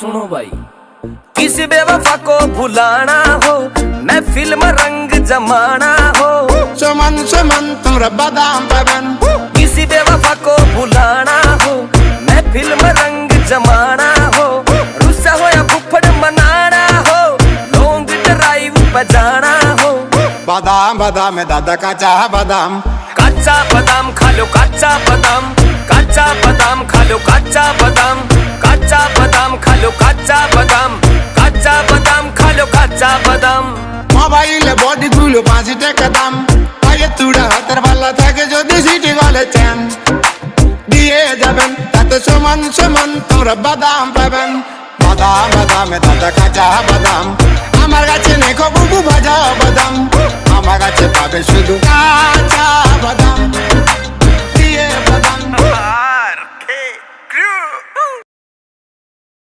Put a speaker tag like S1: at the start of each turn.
S1: सुनो भाई। किसी बेवफा को भुलाना हो, मैं फिल्म रंग जमाना हो।
S2: चमन चमन तुमरा बादाम पवन।
S1: किसी बेवफा को भुलाना हो, मैं फिल्म रंग जमाना हो। रुस्सा हो या फुफड़ मनाना हो, लॉन्ग ड्राइव बजाना हो।
S2: बादाम बादाम है दादा काचा बादाम।
S1: कच्चा बादाम खा लो कच्चा बादाम, कच्चा बादाम खा लो कच्चा बादाम, कच्चा बादाम खा लो कच्चा बादाम, कच्चा बादाम खा लो कच्चा बादाम।
S2: मोबाइल बॉडी गुलो 5 টাকা দাম। আগে তুড়া হাতের পাল্লা থাকে যদি সিটি গলে চেন দিয়ে যাবেন তাতে সমান সমান তোমরা বাদাম পাবেন। বাদাম বাদাম দাদা কাঁচা বাদাম। আমার কাছে নেই বুবু ভাজা বাদাম, আমার কাছে পাবে শুধু কাঁচা বাদাম দিয়ে বাদাম।